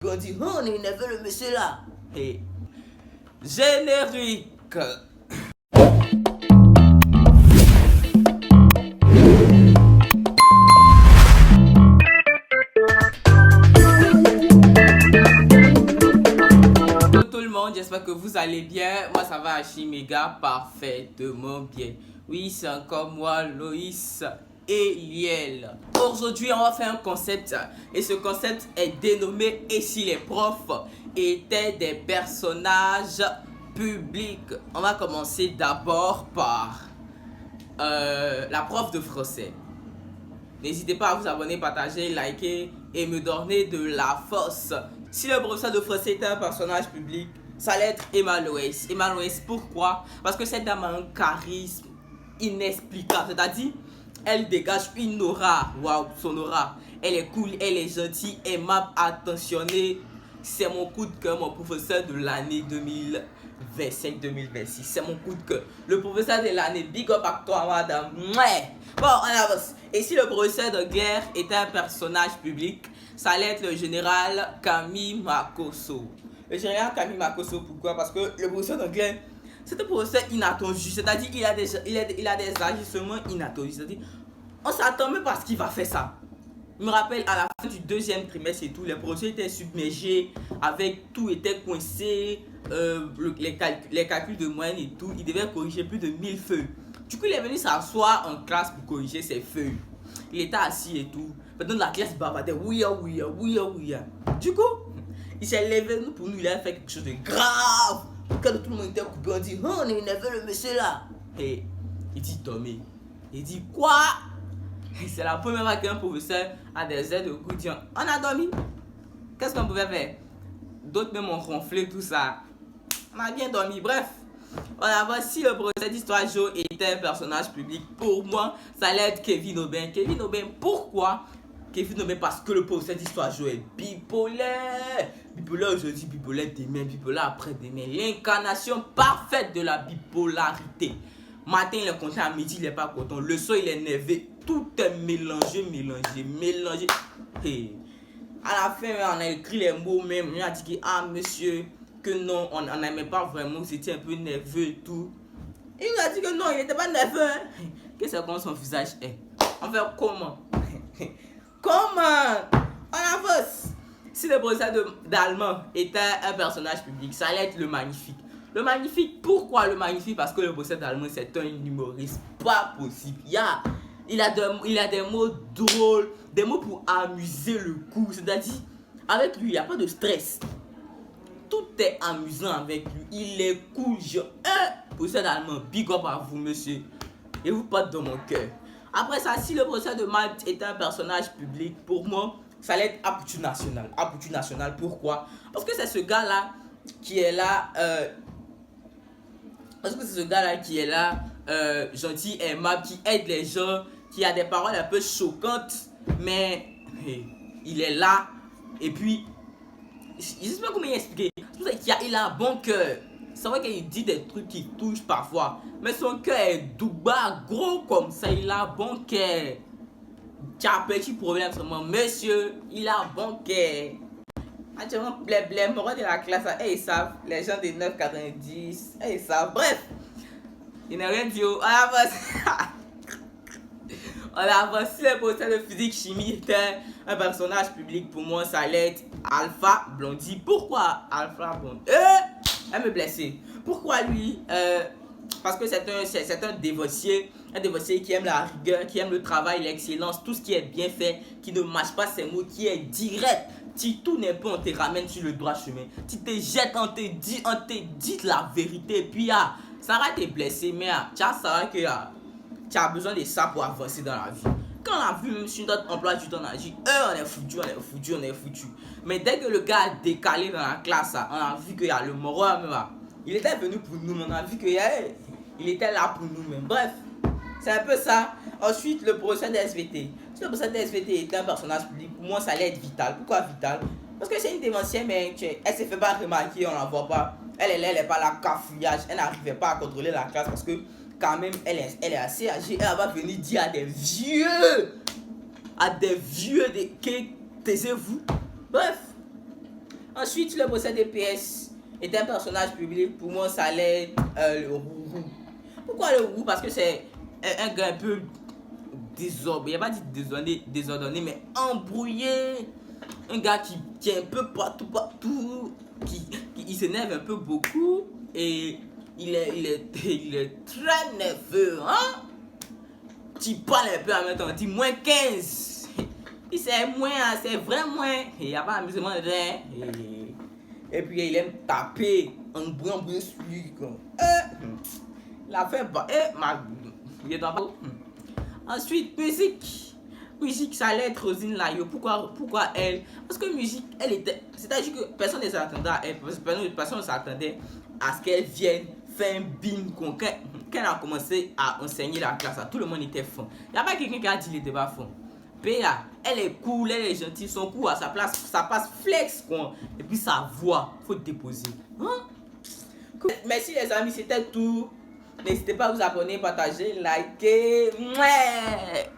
On dit, oh, on est énervé le monsieur là. Et générique. Bonjour tout le monde, j'espère que vous allez bien. Moi ça va archi-méga parfaitement bien. Oui, c'est encore moi, Loïs et Liel. Aujourd'hui, on va faire un concept et ce concept est dénommé « Et si les profs étaient des personnages publics ?» On va commencer d'abord par la prof de français. N'hésitez pas à vous abonner, partager, liker et me donner de la force. Si le professeur de français était un personnage public, ça allait être Emma Loès. Emma Loès, pourquoi? Parce que cette dame a un charisme inexplicable. C'est-à-dire, elle dégage une aura. Waouh, son aura. Elle est cool, elle est gentille, aimable, attentionnée. C'est mon coup de cœur, mon professeur de l'année 2025-2026. C'est mon coup de cœur. Le professeur de l'année, big up à toi, madame. Mouais. Bon, on avance. Et si le professeur de guerre était un personnage public, ça allait être le général Camille Makosso. Le général Camille Makosso, pourquoi? Parce que le professeur d'anglais, c'est un professeur inattendu. C'est-à-dire qu'il a des agissements inattendus. C'est-à-dire, on s'attend même pas à ce qu'il va faire ça. Je me rappelle à la fin du deuxième trimestre et tout, les projets étaient submergés, avec tout était coincé, les calculs de moyenne et tout. Il devait corriger plus de 1000 feuilles. Du coup, il est venu s'asseoir en classe pour corriger ses feuilles. Il était assis et tout. Pendant la classe, il bavardait. Oui. Du coup, il s'est levé pour nous. Il a fait quelque chose de grave. Quand tout le monde était coupé, on dit, oh, on est énervé le monsieur là. Et il dit, Tommy. Il dit, quoi? C'est la première fois qu'un professeur a des aides de coup disant, on a dormi. Qu'est-ce qu'on pouvait faire? D'autres même ont ronflé, tout ça. On a bien dormi. Bref. Voilà, voici le professeur d'histoire géo était un personnage public. Pour moi, ça allait être Kevin Aubin. Kevin Aubin, pourquoi? Kevin Aubin, parce que le professeur d'histoire géo est bipolaire. Bipolaire aujourd'hui, bipolaire demain, bipolaire après-demain. L'incarnation parfaite de la bipolarité. Matin, il est content, à midi, il n'est pas content. Le soir, il est énervé. Tout est mélangé. Hey. À la fin, on a écrit les mots même. On a dit que, ah, monsieur, que non, on n'aimait pas vraiment, c'était un peu nerveux et tout. Il nous a dit que non, il n'était pas nerveux. Hein? Qu'est-ce que son visage est? On fait comment? Comment? On avance. Si le professeur d'allemand était un personnage public, ça allait être le Magnifique. Le Magnifique, pourquoi le Magnifique? Parce que le professeur d'allemand, c'est un humoriste pas possible. Il a des mots drôles, des mots pour amuser le coup. C'est-à-dire, avec lui, il n'y a pas de stress. Tout est amusant avec lui. Il est cool. Professeur d'allemand, big up à vous, monsieur. Et vous portez dans mon cœur. Après ça, si le professeur de maths était un personnage public, pour moi, ça allait être Aputu National. Aputu National, pourquoi? Parce que c'est ce gars-là qui est là. Gentil, aimable, qui aide les gens, qui a des paroles un peu choquantes, mais il est là. Et puis, je sais pas comment expliquer. Il a un bon cœur. C'est vrai qu'il dit des trucs qui touchent parfois, mais son cœur est douba, gros comme ça. Il a un bon cœur. Tu as un petit problème seulement, monsieur. Il a un bon cœur. Actuellement, les morons de la classe, ils savent. Les gens des 9,90, ils savent. Bref, il n'a rien dit. On avance. Si le professeur de physique chimie était un personnage public, pour moi, ça allait être Alpha Blondie. Pourquoi Alpha Blondie? Elle me blessait. Pourquoi lui? Parce que c'est un dévotier qui aime la rigueur, qui aime le travail, l'excellence, tout ce qui est bien fait, qui ne mâche pas ses mots, qui est direct. Si tout n'est pas, on te ramène sur le droit chemin. Tu te jettes, on te dit la vérité. Puis ça va te blesser, mais tu as ça que tu as besoin de ça pour avancer dans la vie. Quand on a vu même sur notre emploi du temps, on a dit on est foutu. Mais dès que le gars a décalé dans la classe, on a vu qu'il y a le moron même. Il était venu pour nous, on a vu qu'il était là pour nous même. Bref, c'est un peu ça. Ensuite, le professeur de SVT. Si le professeur de SVT était un personnage public, pour moi ça allait être Vital. Pourquoi Vital? Parce que c'est une démentière, mais elle se fait pas remarquer, on la voit pas. Elle est pas là, cafouillage. Elle n'arrivait pas à contrôler la classe parce que quand même, elle est assez âgée. Elle va venir dire à des vieux, que taisez-vous. Bref, Ensuite, le possède des PS est un personnage public. Pour moi, ça allait le roux. Pourquoi le roux? Parce que c'est un gars un peu désordonné. Il n'y a pas dit désordonné, mais embrouillé. Un gars qui est un peu partout, il s'énerve un peu beaucoup et il est très nerveux, hein? Tu parles un peu en même temps, tu dis moins 15. Il c'est moins, c'est vrai moins. Il n'y a pas d'amusement dedans. Et puis il aime taper en bouillant sur lui. La fait pas. Il est pas. Ensuite, musique, ça allait être Rosine Layo. Pourquoi elle? Parce que musique, elle était. C'est-à-dire que personne ne s'attendait à elle. Personne ne s'attendait à ce qu'elle vienne faire un bim concret. Quand elle a commencé à enseigner la classe, tout le monde était fond. Il n'y a pas quelqu'un qui a dit qu'il n'était pas fond. PA, elle est cool, elle est gentille, son coup à sa place, ça passe flex quoi. Et puis sa voix, faut déposer. Hein? Merci les amis, c'était tout. N'hésitez pas à vous abonner, partager, liker. Mouais.